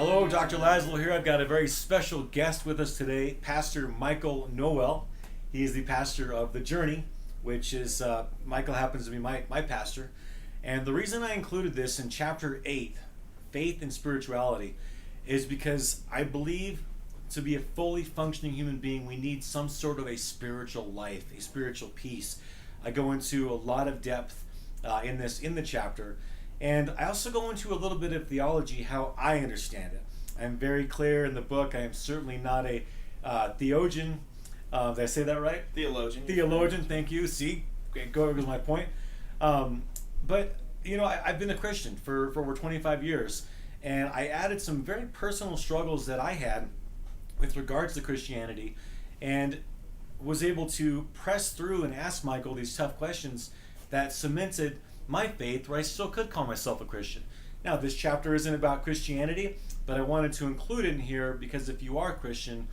Hello, Dr. Laszlo here. I've got a very special guest with us today, Pastor Michael Noel. He is the pastor of The Journey, which is, Michael happens to be my pastor. And the reason I included this in chapter 8, Faith and Spirituality, is because I believe to be a fully functioning human being, we need some sort of a spiritual life, a spiritual peace. I go into a lot of depth in the chapter. And I also go into a little bit of theology, how I understand it. I'm very clear in the book. I am certainly not a theologian. Did I say that right? Theologian. Theologian, thank you. See, goes my point. But, you know, I've been a Christian for over 25 years. And I added some very personal struggles that I had with regards to Christianity. And was able to press through and ask Michael these tough questions that cemented my faith, where I still could call myself a Christian. Now, this chapter isn't about Christianity, but I wanted to include it in here because if you are a Christian,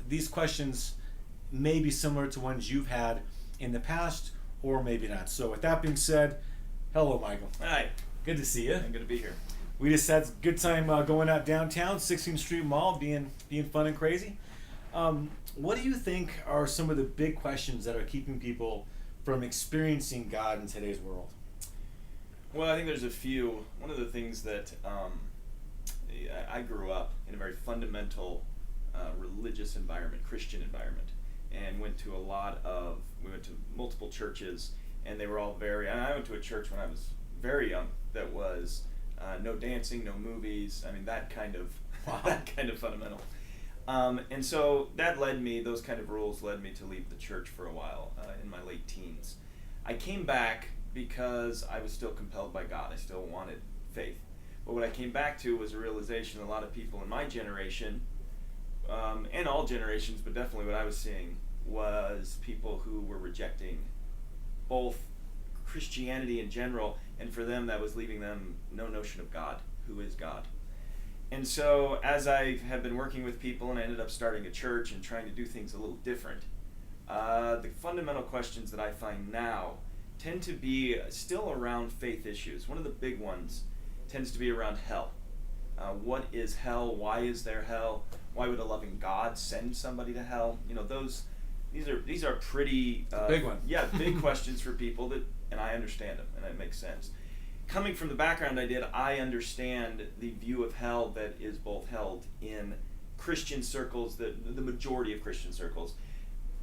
these questions may be similar to ones you've had in the past, or maybe not. So with that being said, hello, Michael. Hi. Good to see you. I'm good to be here. We just had a good time going out downtown, 16th Street Mall, being fun and crazy. What do you think are some of the big questions that are keeping people from experiencing God in today's world? Well, I think there's a few. One of the things that I grew up in a very fundamental religious environment, Christian environment, and we went to multiple churches, and they were all I went to a church when I was very young that was no dancing, no movies. I mean, that kind of fundamental. And so those kind of rules led me to leave the church for a while in my late teens. I came back because I was still compelled by God. I still wanted faith. But what I came back to was a realization a lot of people in my generation, and all generations, but definitely what I was seeing, was people who were rejecting both Christianity in general, and for them that was leaving them no notion of God. Who is God? And so as I have been working with people and I ended up starting a church and trying to do things a little different, the fundamental questions that I find now tend to be still around faith issues. One of the big ones tends to be around hell. What is hell? Why is there hell? Why would a loving God send somebody to hell? You know, these are pretty big one. Yeah, big questions for people and I understand them and it makes sense. Coming from the background I did, I understand the view of hell that is both held in Christian circles, the majority of Christian circles.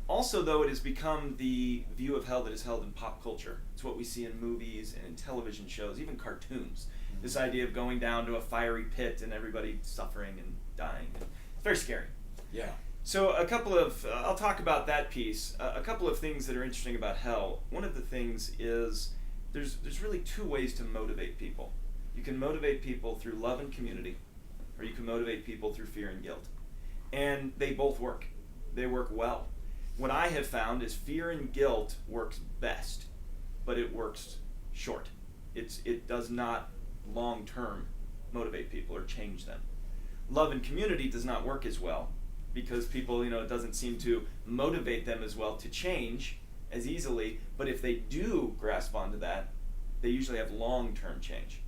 Also, though, it has become the view of hell that is held in pop culture. It's what we see in movies and in television shows, even cartoons. Mm-hmm. This idea of going down to a fiery pit and everybody suffering and dying. It's very scary. Yeah. So I'll talk about that piece. A couple of things that are interesting about hell. One of the things is there's really two ways to motivate people. You can motivate people through love and community, or you can motivate people through fear and guilt. And they both work. They work well. What I have found is fear and guilt works best, but it works short. It does not long-term motivate people or change them. Love and community does not work as well because people, it doesn't seem to motivate them as well to change as easily, but if they do grasp onto that, they usually have long-term change.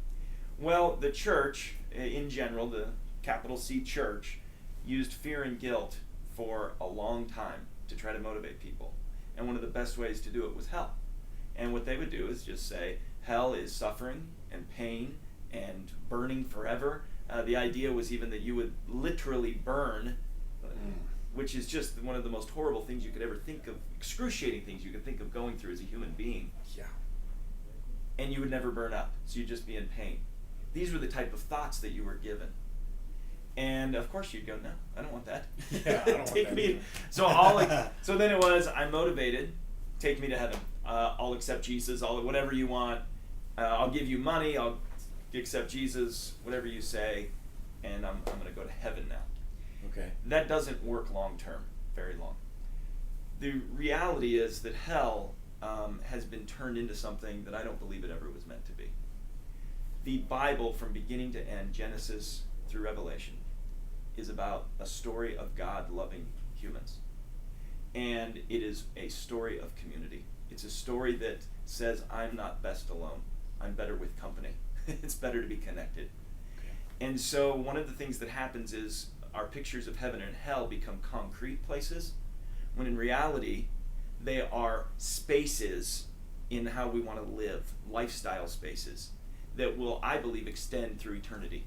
Well, the church, in general, the capital C church, used fear and guilt for a long time to try to motivate people. And one of the best ways to do it was hell. And what they would do is just say, hell is suffering and pain and burning forever. The idea was even that you would literally burn, which is just one of the most horrible things you could ever think of, excruciating things you could think of going through as a human being. Yeah. And you would never burn up, so you'd just be in pain. These were the type of thoughts that you were given. And of course you'd go, no, I don't want that. Yeah, I don't want Take that me. So then it was, I'm motivated, take me to heaven. I'll accept Jesus, whatever you want. I'll give you money, I'll accept Jesus, whatever you say, and I'm going to go to heaven now. Okay. That doesn't work long term, very long. The reality is that hell has been turned into something that I don't believe it ever was meant to be. The Bible, from beginning to end, Genesis through Revelation, is about a story of God loving humans. And it is a story of community. It's a story that says, I'm not best alone. I'm better with company. It's better to be connected. And so one of the things that happens is our pictures of heaven and hell become concrete places, when in reality they are spaces in how we want to live, lifestyle spaces that will, I believe, extend through eternity.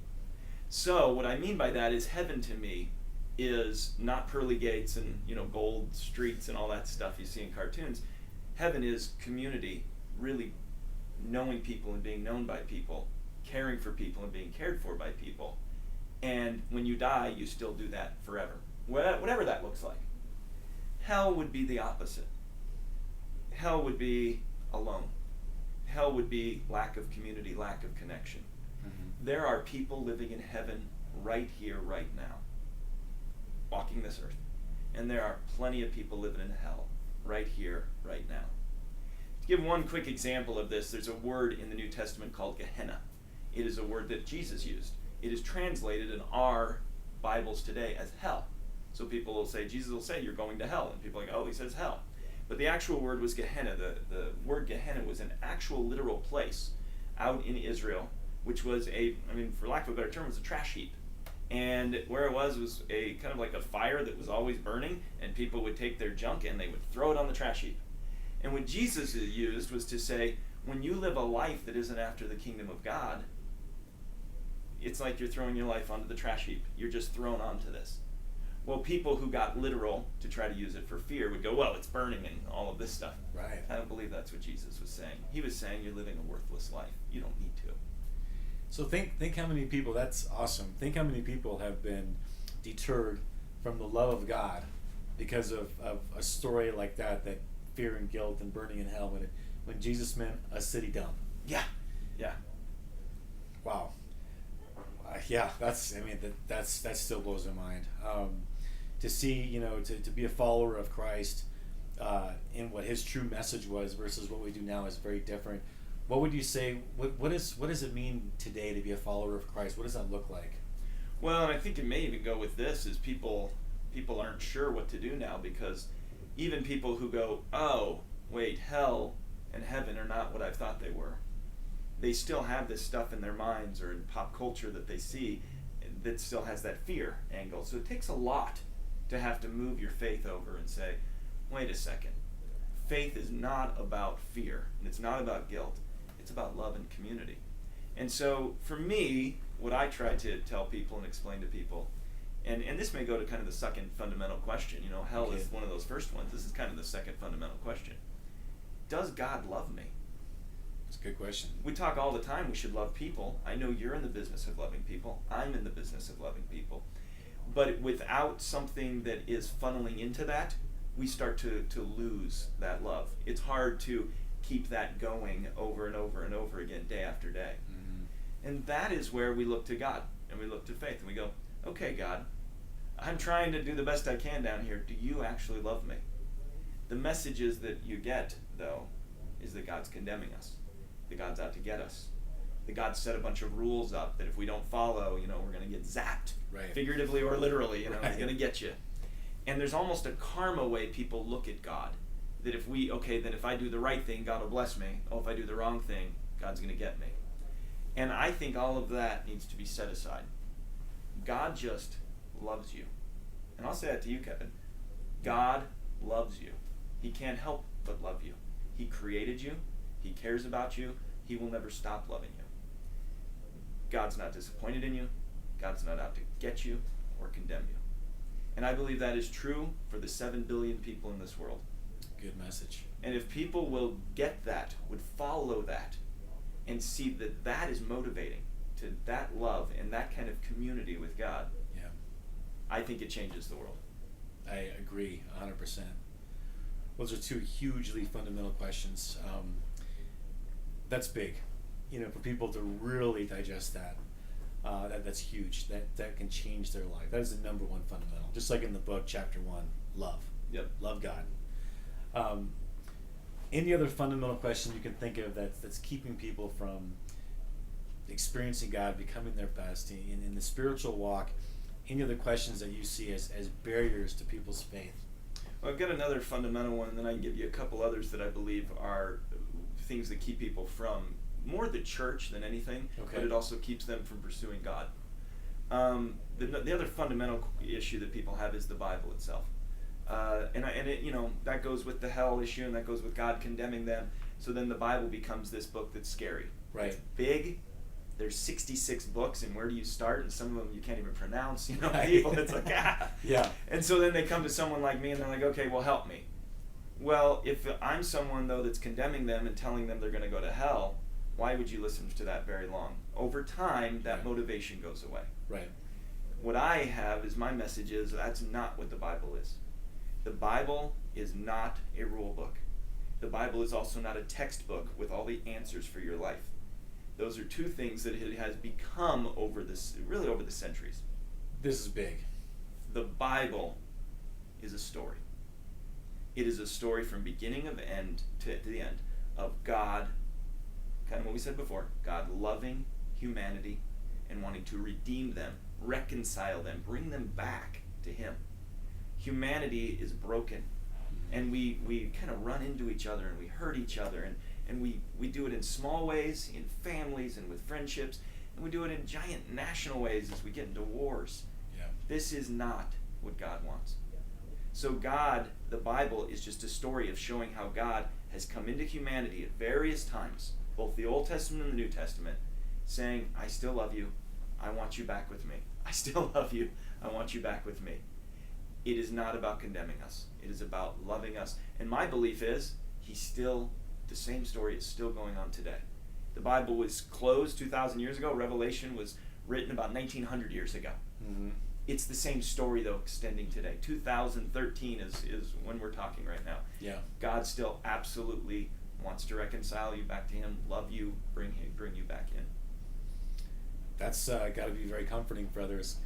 So what I mean by that is heaven to me is not pearly gates and gold streets and all that stuff you see in cartoons. Heaven is community, really knowing people and being known by people, caring for people and being cared for by people. And when you die, you still do that forever, whatever that looks like. Hell would be the opposite. Hell would be alone. Hell would be lack of community, lack of connection. Mm-hmm. There are people living in heaven right here, right now, walking this earth. And there are plenty of people living in hell right here, right now. To give one quick example of this, there's a word in the New Testament called Gehenna. It is a word that Jesus used. It is translated in our Bibles today as hell. So people will say, Jesus will say, you're going to hell. And people are like, oh, he says hell. But the actual word was Gehenna. The word Gehenna was an actual literal place out in Israel, which was for lack of a better term, was a trash heap. And where it was a kind of like a fire that was always burning, and people would take their junk and they would throw it on the trash heap. And what Jesus used was to say, when you live a life that isn't after the kingdom of God, it's like you're throwing your life onto the trash heap. You're just thrown onto this. Well, people who got literal to try to use it for fear would go, well, it's burning and all of this stuff. Right. I don't believe that's what Jesus was saying. He was saying you're living a worthless life. You don't need to. So think how many people, that's awesome. Think how many people have been deterred from the love of God because of a story like that fear and guilt and burning in hell when Jesus meant a city dump. Yeah. Wow. That still blows my mind. To see, to be a follower of Christ in what his true message was versus what we do now is very different. What would you say? What does it mean today to be a follower of Christ? What does that look like? Well, and I think it may even go with this: is people aren't sure what to do now, because even people who go, oh, wait, hell and heaven are not what I thought they were. They still have this stuff in their minds or in pop culture that they see that still has that fear angle. So it takes a lot to have to move your faith over and say, wait a second. Faith is not about fear, and it's not about guilt. It's about love and community. And so for me, what I try to tell people and explain to people, and this may go to kind of the second fundamental question. Hell is one of those first ones. This is kind of the second fundamental question. Does God love me? That's a good question. We talk all the time we should love people. I know you're in the business of loving people. I'm in the business of loving people. But without something that is funneling into that, we start to lose that love. It's hard to keep that going over and over and over again, day after day. Mm-hmm. And that is where we look to God, and we look to faith, and we go, okay, God, I'm trying to do the best I can down here. Do you actually love me? The messages that you get, though, is that God's condemning us. That God's out to get us. That God set a bunch of rules up that if we don't follow, we're going to get zapped. Right. Figuratively or literally, right. He's going to get you. And there's almost a karma way people look at God. That if I do the right thing, God will bless me. Oh, if I do the wrong thing, God's going to get me. And I think all of that needs to be set aside. God just loves you. And I'll say that to you, Kevin. God loves you. He can't help but love you. He created you. He cares about you. He will never stop loving you. God's not disappointed in you. God's not out to get you or condemn you. And I believe that is true for the 7 billion people in this world. Good message. And if people will get that, would follow that, and see that that is motivating to that love and that kind of community with God, yeah, I think it changes the world. I agree 100%. Those are two hugely fundamental questions. That's big, for people to really digest that. That's huge. That can change their life. That is the number one fundamental. Just like in the book, chapter 1, love. Yep. Love God. Any other fundamental question you can think of that's keeping people from experiencing God, becoming their best in the spiritual walk? Any other questions that you see as barriers to people's faith? Well, I've got another fundamental one, and then I can give you a couple others that I believe are things that keep people from more the church than anything, okay. But it also keeps them from pursuing God. The other fundamental issue that people have is the Bible itself. That goes with the hell issue, and that goes with God condemning them. So then the Bible becomes this book that's scary. Right. It's big. There's 66 books, and where do you start? And some of them you can't even pronounce. Right. People, it's like, ah. Yeah. And so then they come to someone like me, and they're like, okay, well, help me. Well, if I'm someone, though, that's condemning them and telling them they're going to go to hell, why would you listen to that very long? Over time, that motivation goes away. Right. What I have is my message is that's not what the Bible is. The Bible is not a rule book. The Bible is also not a textbook with all the answers for your life. Those are two things that it has become over the centuries. This is big. The Bible is a story. It is a story from beginning of end to the end of God, kind of what we said before, God loving humanity and wanting to redeem them, reconcile them, bring them back to Him. Humanity is broken, and we kind of run into each other, and we hurt each other, and we do it in small ways, in families and with friendships, and we do it in giant national ways as we get into wars. Yeah. This is not what God wants. So God, the Bible, is just a story of showing how God has come into humanity at various times, both the Old Testament and the New Testament, saying, I still love you. I want you back with me. I still love you. I want you back with me. It is not about condemning us. It is about loving us. And my belief is, the same story is still going on today. The Bible was closed 2,000 years ago. Revelation was written about 1,900 years ago. Mm-hmm. It's the same story, though, extending today. 2013 is when we're talking right now. Yeah. God still absolutely wants to reconcile you back to Him, love you, bring you back in. That's got to be very comforting for others.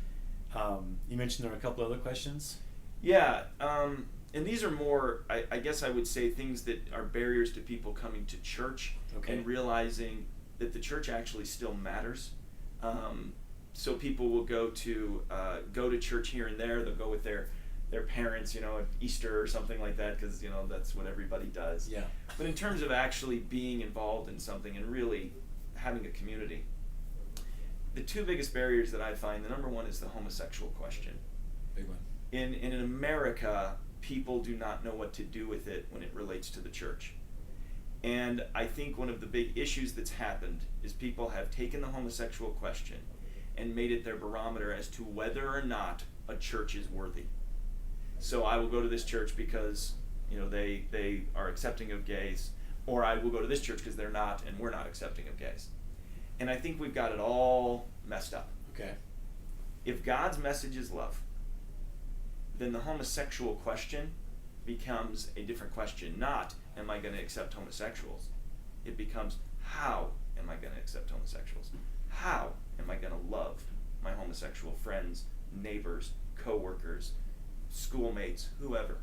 You mentioned there were a couple other questions. Yeah, and these are more, I guess I would say, things that are barriers to people coming to church and realizing that the church actually still matters. So people will go to church here and there. They'll go with their parents, at Easter or something like that, because that's what everybody does. Yeah. But in terms of actually being involved in something and really having a community, the two biggest barriers that I find, the number one is the homosexual question. Big one. In America, people do not know what to do with it when it relates to the church. And I think one of the big issues that's happened is people have taken the homosexual question and made it their barometer as to whether or not a church is worthy. So I will go to this church because they are accepting of gays, or I will go to this church because they're not, and we're not accepting of gays. And I think we've got it all messed up. Okay. If God's message is love, then the homosexual question becomes a different question. Not, am I going to accept homosexuals? It becomes, how am I going to accept homosexuals? How am I going to love my homosexual friends, neighbors, co-workers, schoolmates, whoever?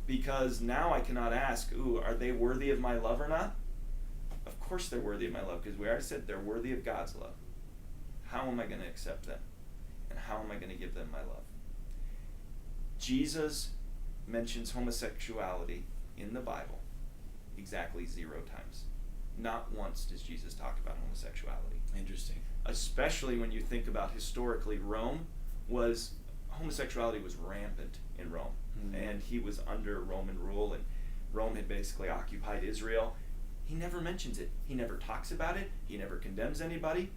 Because now I cannot ask, are they worthy of my love or not? Of course they're worthy of my love, because we already said they're worthy of God's love. How am I going to accept them? And how am I going to give them my love? Jesus mentions homosexuality in the Bible exactly 0 times. Not once does Jesus talk about homosexuality. Interesting. Especially when you think about historically, homosexuality was rampant in Rome. Mm-hmm. And he was under Roman rule, and Rome had basically occupied Israel. He never mentions it. He never talks about it. He never condemns anybody.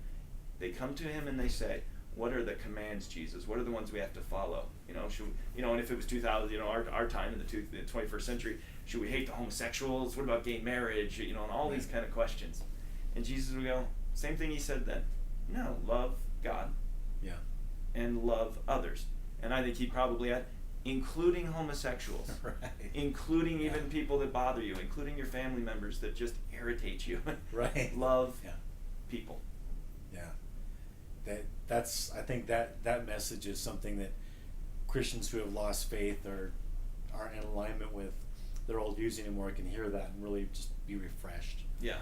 They come to him and they say, what are the commands, Jesus? What are the ones we have to follow? And if it was 2000, our time in the 21st century, should we hate the homosexuals? What about gay marriage? And all these kind of questions. And Jesus would go, same thing he said then. No, love God. Yeah. And love others. And I think he'd probably add, including homosexuals. Right. Including even people that bother you, including your family members that just irritate you. Right. Love people. Yeah. I think that message is something that Christians who have lost faith or aren't in alignment with their old views anymore can hear that and really just be refreshed. Yeah.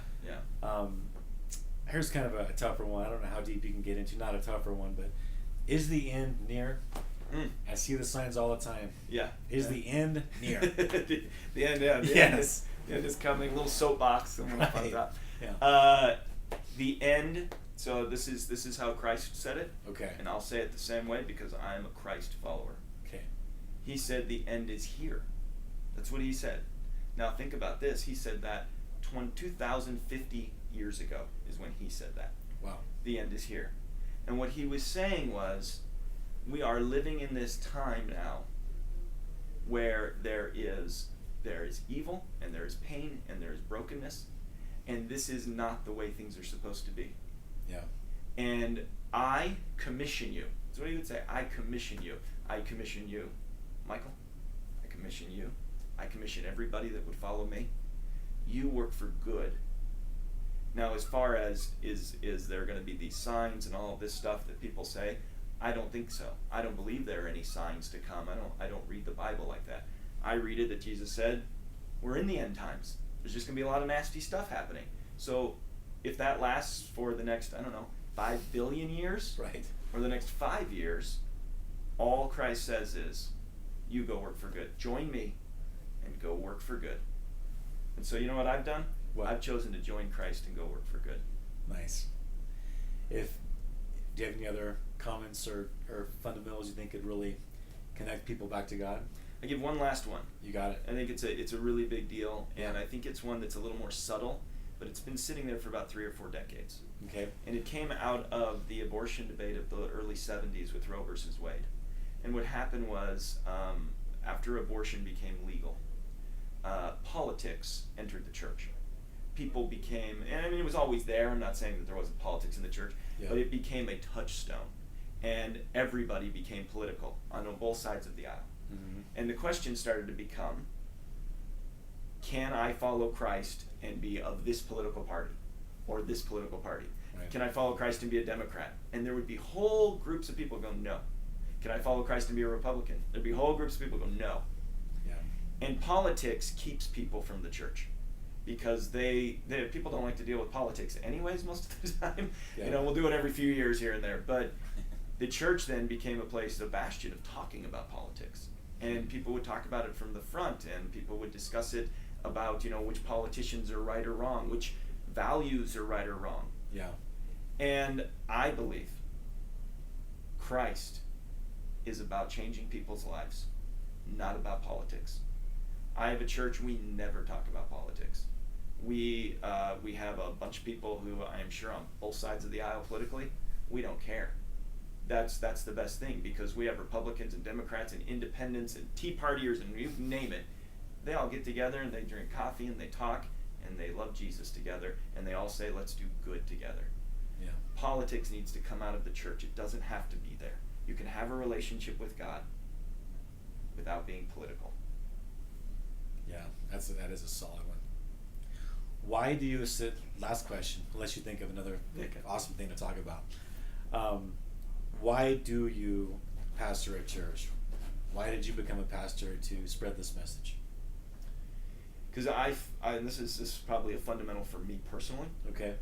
Here's kind of a tougher one. I don't know how deep you can get into. Not a tougher one, but is the end near? I see the signs all the time. Yeah. Is the end near? The end, yeah. The end is coming. Little soapbox. I'm going to find out. Yeah. The end So this is how Christ said it. Okay. And I'll say it the same way because I'm a Christ follower. Okay. He said the end is here. That's what he said. Now think about this. He said that 2,050 years ago is when he said that. Wow. The end is here. And what he was saying was, we are living in this time now where there is evil and there is pain and there is brokenness, and this is not the way things are supposed to be. Yeah. And I commission you. That's what he would say. I commission you. I commission you, Michael. I commission you. I commission everybody that would follow me. You work for good. Now, as far as is there going to be these signs and all of this stuff that people say, I don't think so. I don't believe there are any signs to come. I don't read the Bible like that. I read it that Jesus said, we're in the end times. There's just going to be a lot of nasty stuff happening. So if that lasts for the next, 5 billion years, Right. or the next 5 years, all Christ says is, you go work for good. Join me and go work for good. And so you know what I've done? What? I've chosen to join Christ and go work for good. Nice. Do you have any other comments or fundamentals you think could really connect people back to God? I give one last one. You got it. I think it's a really big deal, and Yeah. I think it's one that's a little more subtle, but it's been sitting there for about 3 or 4 decades. Okay. And it came out of the abortion debate of the early 70s with Roe versus Wade. And what happened was, after abortion became legal, politics entered the church. People became, and it was always there, I'm not saying that there wasn't politics in the church, Yeah. but it became a touchstone. And everybody became political on both sides of the aisle. Mm-hmm. And the question started to become, can I follow Christ and be of this political party or this political party? Right. Can I follow Christ and be a Democrat? And there would be whole groups of people go, no. Can I follow Christ and be a Republican? There'd be whole groups of people go, no. Yeah. And politics keeps people from the church because people don't like to deal with politics anyways most of the time. Yeah. We'll do it every few years here and there. But the church then became a place, a bastion of talking about politics. And people would talk about it from the front, and people would discuss it about, which politicians are right or wrong, which values are right or wrong. Yeah. And I believe Christ is about changing people's lives, not about politics. I have a church, we never talk about politics. We have a bunch of people who I am sure on both sides of the aisle politically, we don't care. That's the best thing, because we have Republicans and Democrats and independents and Tea Partiers and you name it. They all get together and they drink coffee and they talk and they love Jesus together and they all say, let's do good together. Yeah. Politics needs to come out of the church. It doesn't have to be there. You can have a relationship with God without being political. Yeah. That is a solid one. Why do you last question, unless you think of another Okay. awesome thing to talk about. Why do you pastor a church? Why did you become a pastor to spread this message? Because this is probably a fundamental for me personally. Okay.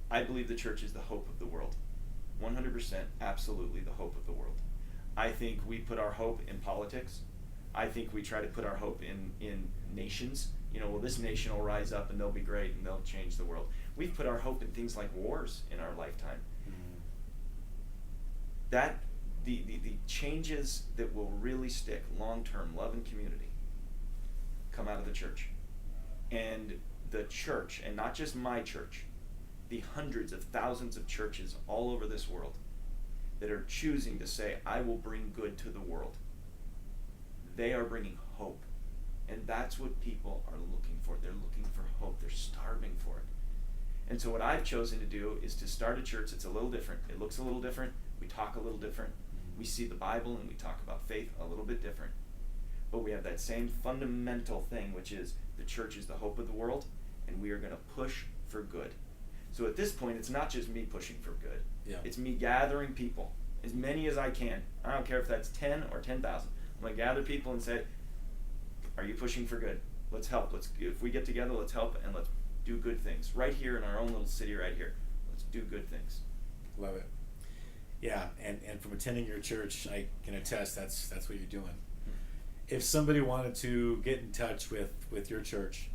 I believe the church is the hope of the world. 100%, absolutely the hope of the world. I think we put our hope in politics. I think we try to put our hope in nations. This nation will rise up and they'll be great and they'll change the world. We've put our hope in things like wars in our lifetime. That the changes that will really stick long-term, love and community, come out of the church. And the church, and not just my church, the hundreds of thousands of churches all over this world that are choosing to say, I will bring good to the world. They are bringing hope. And that's what people are looking for. They're looking for hope. They're starving for it. And so what I've chosen to do is to start a church that's a little different. It looks a little different. We talk a little different. We see the Bible and we talk about faith a little bit different. But we have that same fundamental thing, which is the church is the hope of the world, and we are going to push for good. So at this point, it's not just me pushing for good. Yeah. It's me gathering people, as many as I can. I don't care if that's 10 or 10,000. I'm going to gather people and say, are you pushing for good? Let's help. If we get together, let's help and let's do good things. Right here in our own little city right here. Let's do good things. Love it. Yeah, and from attending your church, I can attest that's what you're doing. If somebody wanted to get in touch with your church,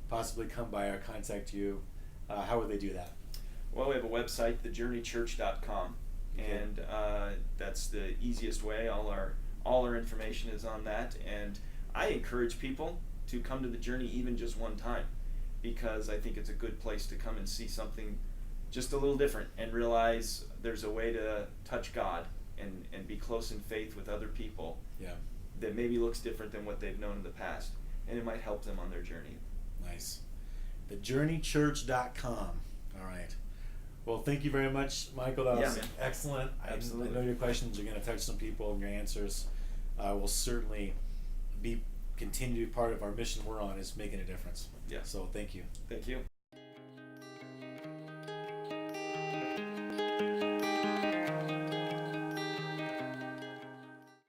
possibly come by or contact you, how would they do that? Well, we have a website, thejourneychurch.com, Okay. and that's the easiest way. All our information is on that, and I encourage people to come to the Journey even just one time, because I think it's a good place to come and see something just a little different and realize there's a way to touch God and be close in faith with other people Yeah. that maybe looks different than what they've known in the past, and it might help them on their journey. Nice. TheJourneyChurch.com. All right. Well, thank you very much, Michael. That was Yeah. excellent. I Absolutely. know your questions are going to touch some people, and your answers will certainly continue to be part of our mission we're on, is making a difference. Yeah. So thank you. Thank you.